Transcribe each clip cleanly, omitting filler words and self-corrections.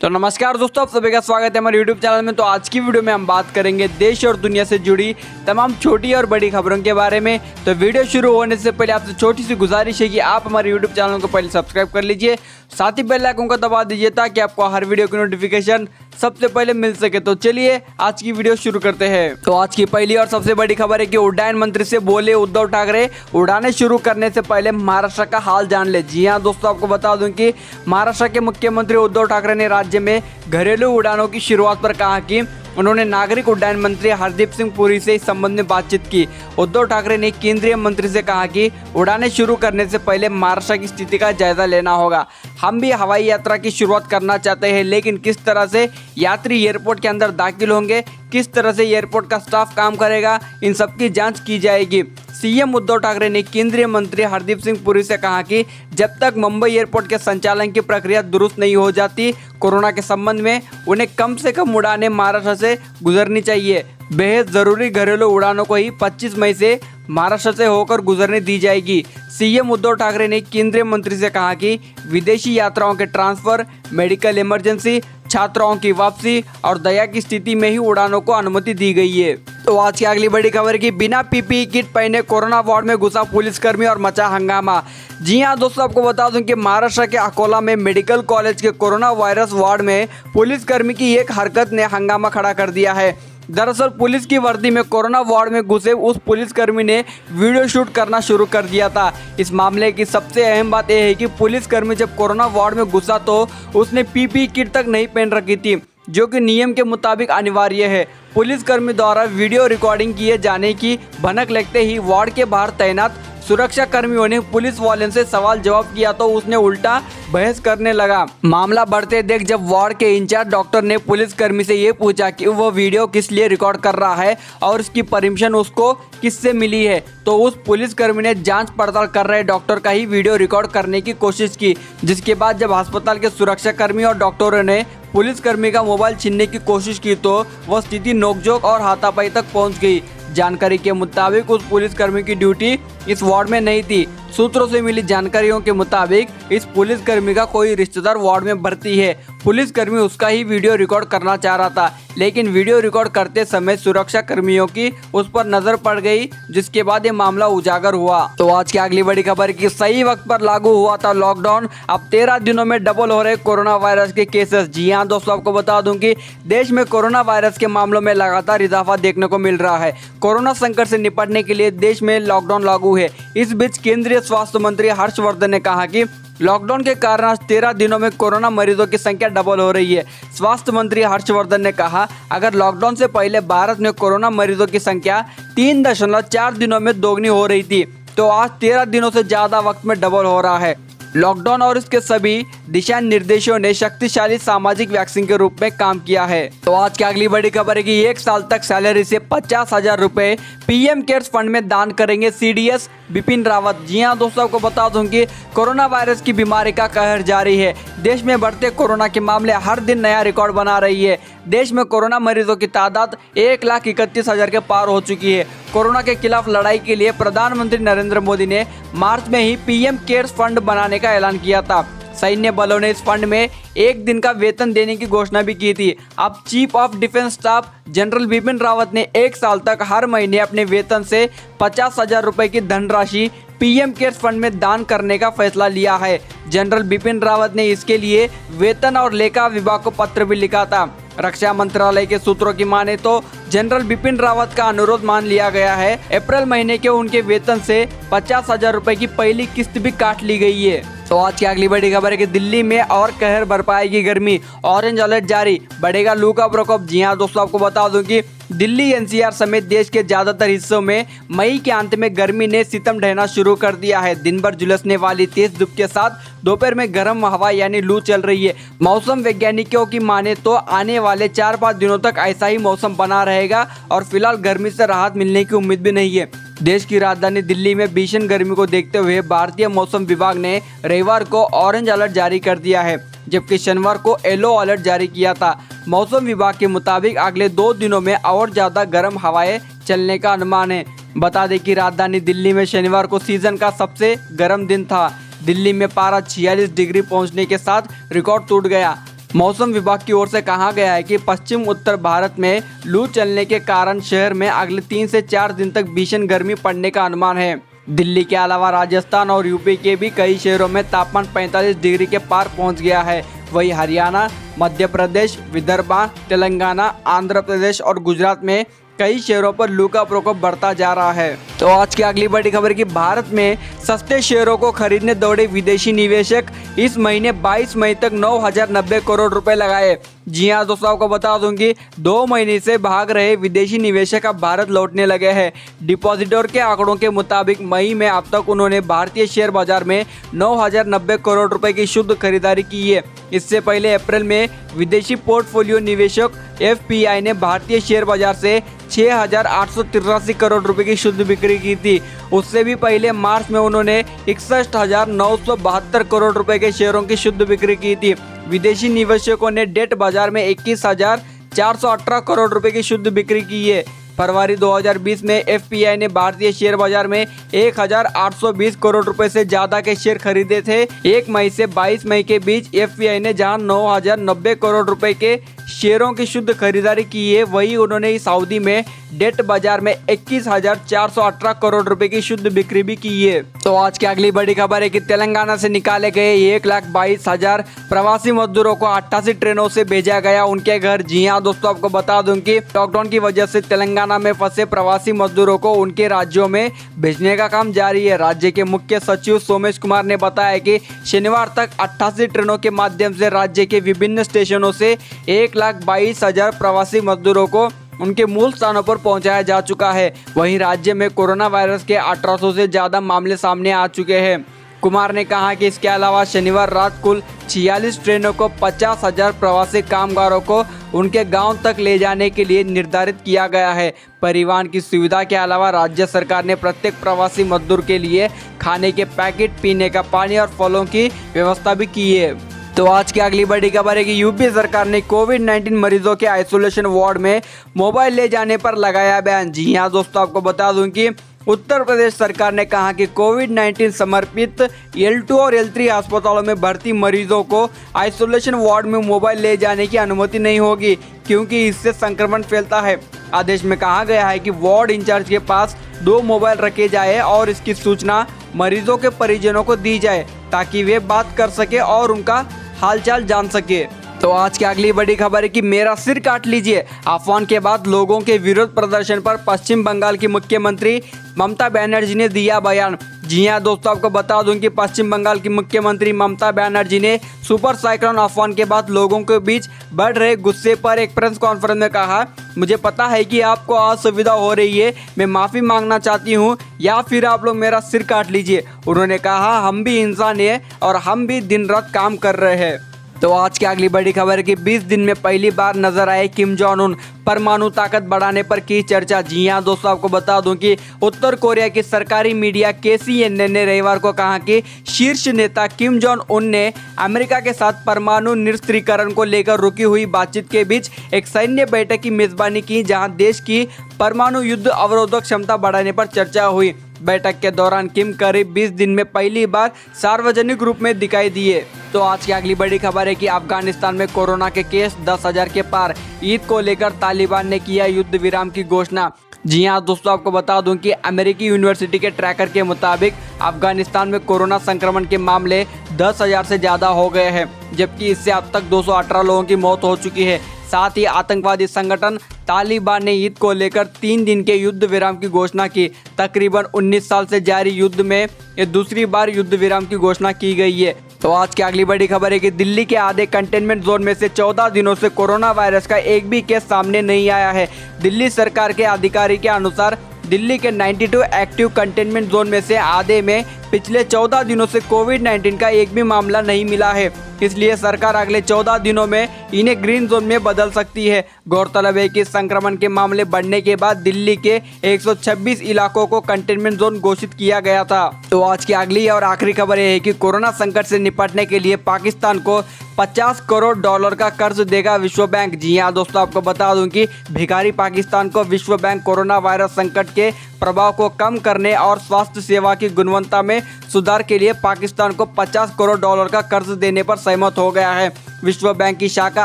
तो नमस्कार दोस्तों, आप सभी का स्वागत है हमारे YouTube चैनल में। तो आज की वीडियो में हम बात करेंगे देश और दुनिया से जुड़ी तमाम छोटी और बड़ी खबरों के बारे में। तो वीडियो शुरू होने से पहले आपसे छोटी सी गुजारिश है कि आप हमारे YouTube चैनल को पहले सब्सक्राइब कर लीजिए, साथ ही बेल आइकन को दबा दीजिए ताकि आपको हर वीडियो की नोटिफिकेशन सबसे पहले मिल सके। तो चलिए आज की वीडियो शुरू करते हैं। तो आज की पहली और सबसे बड़ी खबर है कि उड्डयन मंत्री से बोले उद्धव ठाकरे, उड़ाने शुरू करने से पहले महाराष्ट्र का हाल जान ले। जी हां दोस्तों, आपको बता दूं कि महाराष्ट्र के मुख्यमंत्री उद्धव ठाकरे ने राज्य में घरेलू उड़ानों की शुरुआत पर कहा कि उन्होंने नागरिक उड्डयन मंत्री हरदीप सिंह पुरी से इस संबंध में बातचीत की। उद्धव ठाकरे ने केंद्रीय मंत्री से कहा कि उड़ानें शुरू करने से पहले महाराष्ट्र की स्थिति का जायजा लेना होगा। हम भी हवाई यात्रा की शुरुआत करना चाहते हैं, लेकिन किस तरह से यात्री एयरपोर्ट के अंदर दाखिल होंगे, किस तरह से एयरपोर्ट का स्टाफ काम करेगा, इन सब की जांच की जाएगी। सीएम उद्धव ठाकरे ने केंद्रीय मंत्री हरदीप सिंह पुरी से कहा कि जब तक मुंबई एयरपोर्ट के संचालन की प्रक्रिया दुरुस्त नहीं हो जाती, कोरोना के संबंध में उन्हें कम से कम उड़ानें महाराष्ट्र से गुजरनी चाहिए। बेहद जरूरी घरेलू उड़ानों को ही 25 मई से महाराष्ट्र से होकर गुजरने दी जाएगी। सीएम उद्धव ठाकरे ने केंद्रीय मंत्री से कहा कि विदेशी यात्राओं के ट्रांसफर, मेडिकल इमरजेंसी, छात्राओं की वापसी और दया की स्थिति में ही उड़ानों को अनुमति दी गई है। तो आज की अगली बड़ी खबर की बिना पीपीई किट पहने कोरोना वार्ड में घुसा पुलिसकर्मी और मचा हंगामा। जी हां दोस्तों, आपको बता दूं कि महाराष्ट्र के अकोला में मेडिकल कॉलेज के कोरोना वायरस वार्ड में पुलिसकर्मी की एक हरकत ने हंगामा खड़ा कर दिया है। दरअसल पुलिस की वर्दी में कोरोना वार्ड में घुसे उस पुलिसकर्मी ने वीडियो शूट करना शुरू कर दिया था। इस मामले की सबसे अहम बात यह है कि पुलिसकर्मी जब कोरोना वार्ड में घुसा तो उसने पीपीई किट तक नहीं पहन रखी थी, जो कि नियम के मुताबिक अनिवार्य है। पुलिसकर्मी द्वारा वीडियो रिकॉर्डिंग किए जाने की भनक लगते ही वार्ड के बाहर तैनात सुरक्षा कर्मियों ने पुलिस वाले से सवाल जवाब किया तो उसने उल्टा बहस करने लगा। मामला बढ़ते देख जब वार्ड के इंचार्ज डॉक्टर ने पुलिसकर्मी से ये पूछा कि वह वीडियो किस लिए रिकॉर्ड कर रहा है और इसकी परमिशन उसको किससे मिली है, तो उस पुलिसकर्मी ने जांच पड़ताल कर रहे डॉक्टर का ही वीडियो रिकॉर्ड करने की कोशिश की। जिसके बाद जब अस्पताल के सुरक्षा कर्मी और डॉक्टरों ने पुलिसकर्मी का मोबाइल छीनने की कोशिश की तो वह स्थिति नोकझोंक और हाथापाई तक पहुंच गई। जानकारी के मुताबिक उस पुलिसकर्मी की ड्यूटी इस वार्ड में नहीं थी। सूत्रों से मिली जानकारियों के मुताबिक इस पुलिसकर्मी का कोई रिश्तेदार वार्ड में भर्ती है। पुलिसकर्मी उसका ही वीडियो रिकॉर्ड करना चाह रहा था, लेकिन वीडियो रिकॉर्ड करते समय सुरक्षा कर्मियों की उस पर नजर पड़ गई, जिसके बाद ये मामला उजागर हुआ। तो आज की अगली बड़ी खबर की सही वक्त पर लागू हुआ था लॉकडाउन, अब 13 दिनों में डबल हो रहे कोरोना वायरस के केसेस। जी हाँ दोस्तों, आपको बता दूं कि देश में कोरोना वायरस के मामलों में लगातार इजाफा देखने को मिल रहा है। कोरोना संकट से निपटने के लिए देश में लॉकडाउन लागू है। इस बीच केंद्रीय स्वास्थ्य मंत्री हर्षवर्धन ने कहा कि लॉकडाउन के कारण आज 13 दिनों में कोरोना मरीजों की संख्या डबल हो रही है। स्वास्थ्य मंत्री हर्षवर्धन ने कहा, अगर लॉकडाउन से पहले भारत में कोरोना मरीजों की संख्या 3.4 दिनों में दोगुनी हो रही थी, तो आज 13 दिनों से ज्यादा वक्त में डबल हो रहा है। लॉकडाउन और इसके सभी दिशा निर्देशों ने शक्तिशाली सामाजिक वैक्सीन के रूप में काम किया है। तो आज की अगली बड़ी खबर है कि 1 साल तक सैलरी से 50,000 रुपए पीएम केयर्स फंड में दान करेंगे सीडीएस बिपिन रावत। जी हां दोस्तों, आपको बता दूं कि कोरोना वायरस की बीमारी का कहर जारी है। देश में बढ़ते कोरोना के मामले हर दिन नया रिकॉर्ड बना रही है। देश में कोरोना मरीजों की तादाद 1,31,000 के पार हो चुकी है। कोरोना के खिलाफ लड़ाई के लिए प्रधानमंत्री नरेंद्र मोदी ने मार्च में ही पीएम केयर्स फंड बनाने का ऐलान किया था। सैन्य बलों ने इस फंड में 1 दिन का वेतन देने की घोषणा भी की थी। अब chief of defence staff general Bipin Rawat ने 1 साल तक हर महीने अपने वेतन से 50,000 रुपए की धनराशि पीएम केयर्स फंड में दान करने का फैसला लिया है। जनरल बिपिन रावत ने इसके लिए वेतन और लेखा विभाग को पत्र भी लिखा था। रक्षा मंत्रालय के सूत्रों की माने तो जनरल बिपिन रावत का अनुरोध मान लिया गया है। अप्रैल महीने के उनके वेतन से 50,000 रुपए की पहली किस्त भी काट ली गई है। तो आज की अगली बड़ी खबर है कि दिल्ली में और कहर बरपाएगी गर्मी, ऑरेंज अलर्ट जारी, बढ़ेगा लू का प्रकोप। जी हाँ दोस्तों, आपको बता दूं कि दिल्ली एनसीआर समेत देश के ज्यादातर हिस्सों में मई के अंत में गर्मी ने सितम ढहना शुरू कर दिया है। दिन भर झुलसने वाली तेज धूप के साथ दोपहर में गर्म हवा यानी लू चल रही है। मौसम वैज्ञानिकों की माने तो आने वाले 4-5 दिनों तक ऐसा ही मौसम बना रहेगा और फिलहाल गर्मी से राहत मिलने की उम्मीद भी नहीं है। देश की राजधानी दिल्ली में भीषण गर्मी को देखते हुए भारतीय मौसम विभाग ने रविवार को ऑरेंज अलर्ट जारी कर दिया है, जबकि शनिवार को येलो अलर्ट जारी किया था। मौसम विभाग के मुताबिक अगले 2 दिनों में और ज्यादा गर्म हवाएं चलने का अनुमान है। बता दें कि राजधानी दिल्ली में शनिवार को सीजन का सबसे गर्म दिन था। दिल्ली में पारा 46 डिग्री पहुंचने के साथ रिकॉर्ड टूट गया। मौसम विभाग की ओर से कहा गया है कि पश्चिम उत्तर भारत में लू चलने के कारण शहर में अगले 3 से 4 दिन तक भीषण गर्मी पड़ने का अनुमान है। दिल्ली के अलावा राजस्थान और यूपी के भी कई शहरों में तापमान 45 डिग्री के पार पहुंच गया है। वहीं हरियाणा, मध्य प्रदेश, विदर्भ, तेलंगाना, आंध्र प्रदेश और गुजरात में कई शहरों पर लू का प्रकोप बढ़ता जा रहा है। तो आज की अगली बड़ी खबर की भारत में सस्ते शेयरों को खरीदने दौड़े विदेशी निवेशक इस महीने 22 मई तक 9,090 करोड़ रुपए लगाए। जी हाँ दोस्तों, आपको बता दूं कि 2 महीने से भाग रहे विदेशी निवेशक अब भारत लौटने लगे हैं। डिपॉजिटर के आंकड़ों के मुताबिक मई में अब तक उन्होंने भारतीय शेयर बाजार में 9,090 करोड़ रुपए की शुद्ध खरीदारी की है। इससे पहले अप्रैल में विदेशी पोर्टफोलियो निवेशक FPI ने भारतीय शेयर बाजार से 6,883 करोड़ रुपए की शुद्ध बिक्री की थी। उससे भी पहले मार्च में उन्होंने 61,972 करोड़ रुपए के शेयरों की शुद्ध बिक्री की थी। विदेशी निवेशकों ने डेट बाजार में 21,418 करोड़ रुपए की शुद्ध बिक्री की है। फरवरी 2020 में FPI ने भारतीय शेयर बाजार में 1,820 करोड़ रुपए से ज्यादा के शेयर खरीदे थे। 1 मई से 22 मई के बीच FPI ने जहां 9,090 करोड़ रुपए के शेयरों की शुद्ध खरीदारी की है, वहीं उन्होंने इस अवधि में डेट बाजार में 21,418 करोड़ रुपए की शुद्ध बिक्री भी की है। तो आज की अगली बड़ी खबर है कि तेलंगाना से निकाले गए 1,22,000 प्रवासी मजदूरों को 88 ट्रेनों से भेजा गया उनके घर। जी हाँ दोस्तों, आपको बता दूं कि लॉकडाउन की वजह से तेलंगाना में फंसे प्रवासी मजदूरों को उनके राज्यों में भेजने का काम जारी है। राज्य के मुख्य सचिव सोमेश कुमार ने बताया कि शनिवार तक 88 ट्रेनों के माध्यम से राज्य के विभिन्न स्टेशनों से 1,22,000 प्रवासी मजदूरों को उनके मूल स्थानों पर पहुंचाया जा चुका है। वहीं राज्य में कोरोना वायरस के 1800 से ज़्यादा मामले सामने आ चुके हैं। कुमार ने कहा कि इसके अलावा शनिवार रात कुल 46 ट्रेनों को 50,000 प्रवासी कामगारों को उनके गांव तक ले जाने के लिए निर्धारित किया गया है। परिवहन की सुविधा के अलावा राज्य सरकार ने प्रत्येक प्रवासी मजदूर के लिए खाने के पैकेट, पीने का पानी और फलों की व्यवस्था भी की है। तो आज की अगली बड़ी खबर है कि यूपी सरकार ने कोविड-19 मरीजों के आइसोलेशन वार्ड में मोबाइल ले जाने पर लगाया बैन। जी हाँ दोस्तों, आपको बता दूं कि उत्तर प्रदेश सरकार ने कहा कि कोविड-19 समर्पित L2 और L3 अस्पतालों में भर्ती मरीजों को आइसोलेशन वार्ड में मोबाइल ले जाने की अनुमति नहीं होगी, क्योंकि इससे संक्रमण फैलता है। आदेश में कहा गया है कि वार्ड इंचार्ज के पास 2 मोबाइल रखे जाए और इसकी सूचना मरीजों के परिजनों को दी जाए, ताकि वे बात कर सके और उनका हालचाल जान सके। तो आज की अगली बड़ी खबर है कि मेरा सिर काट लीजिए। अफवाह के बाद लोगों के विरोध प्रदर्शन पर पश्चिम बंगाल की मुख्यमंत्री ममता बनर्जी ने दिया बयान। जी हाँ दोस्तों, आपको बता दूं कि पश्चिम बंगाल की मुख्यमंत्री ममता बनर्जी ने सुपर साइक्लोन अफवाह के बाद लोगों के बीच बढ़ रहे गुस्से पर एक प्रेस कॉन्फ्रेंस में कहा, मुझे पता है कि आपको असुविधा हो रही है, मैं माफ़ी मांगना चाहती हूँ या फिर आप लोग मेरा सिर काट लीजिए। उन्होंने कहा, हम भी इंसान हैं और हम भी दिन रात काम कर रहे हैं। तो आज की अगली बड़ी खबर है कि 20 दिन में पहली बार नजर आए किम जोंग उन, परमाणु ताकत बढ़ाने पर की चर्चा। जी हाँ दोस्तों, आपको बता दूं कि उत्तर कोरिया की सरकारी मीडिया KCNA ने रविवार को कहा कि शीर्ष नेता किम जोंग उन ने अमेरिका के साथ परमाणु निरस्त्रीकरण को लेकर रुकी हुई बातचीत के बीच एक सैन्य बैठक की मेजबानी की, जहां देश की परमाणु युद्ध अवरोधक क्षमता बढ़ाने पर चर्चा हुई। बैठक के दौरान किम करीब 20 दिन में पहली बार सार्वजनिक रूप में दिखाई दिए। तो आज की अगली बड़ी खबर है कि अफगानिस्तान में कोरोना के केस 10,000 के पार। ईद को लेकर तालिबान ने किया युद्ध विराम की घोषणा। जी हाँ दोस्तों, आपको बता दूं कि अमेरिकी यूनिवर्सिटी के ट्रैकर के मुताबिक अफगानिस्तान में कोरोना संक्रमण के मामले 10,000 से ज़्यादा हो गए हैं, जबकि इससे अब तक 218 लोगों की मौत हो चुकी है। साथ ही आतंकवादी संगठन तालिबान ने ईद को लेकर 3 दिन के युद्ध विराम की घोषणा की। तकरीबन 19 साल से जारी युद्ध में ये दूसरी बार युद्ध विराम की घोषणा की गई है। तो आज की अगली बड़ी खबर है कि दिल्ली के आधे कंटेनमेंट जोन में से 14 दिनों से कोरोना वायरस का एक भी केस सामने नहीं आया है। दिल्ली सरकार के अधिकारी के अनुसार दिल्ली के 92 एक्टिव कंटेनमेंट जोन में से आधे में पिछले 14 दिनों से कोविड-19 का एक भी मामला नहीं मिला है। इसलिए सरकार अगले 14 दिनों में इन्हें ग्रीन जोन में बदल सकती है। गौरतलब है कि संक्रमण के मामले बढ़ने के बाद दिल्ली के 126 इलाकों को कंटेनमेंट जोन घोषित किया गया था। तो आज की अगली और आखिरी खबर यह है कि कोरोना संकट से निपटने के लिए पाकिस्तान को $50 करोड़ का कर्ज देगा विश्व बैंक। जी हाँ दोस्तों, आपको बता दूं कि भिखारी पाकिस्तान को विश्व बैंक कोरोना वायरस संकट के प्रभाव को कम करने और स्वास्थ्य सेवा की गुणवत्ता में सुधार के लिए पाकिस्तान को $50 करोड़ का कर्ज देने पर सहमत हो गया है। विश्व बैंक की शाखा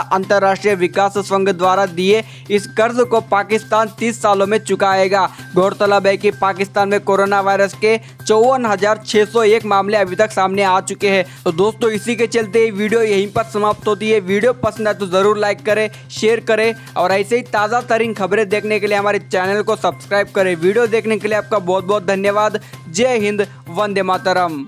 अंतर्राष्ट्रीय विकास संघ द्वारा दिए इस कर्ज को पाकिस्तान 30 सालों में चुकाएगा। गौरतलब है कि पाकिस्तान में कोरोना वायरस के 54,601 मामले अभी तक सामने आ चुके हैं। तो दोस्तों इसी के चलते ये वीडियो यहीं पर समाप्त होती है। वीडियो पसंद आए तो ज़रूर लाइक करें, शेयर करें और ऐसे ही ताज़ा तरीन खबरें देखने के लिए हमारे चैनल को सब्सक्राइब करें। वीडियो देखने के लिए आपका बहुत बहुत धन्यवाद। जय हिंद, वंदे मातरम।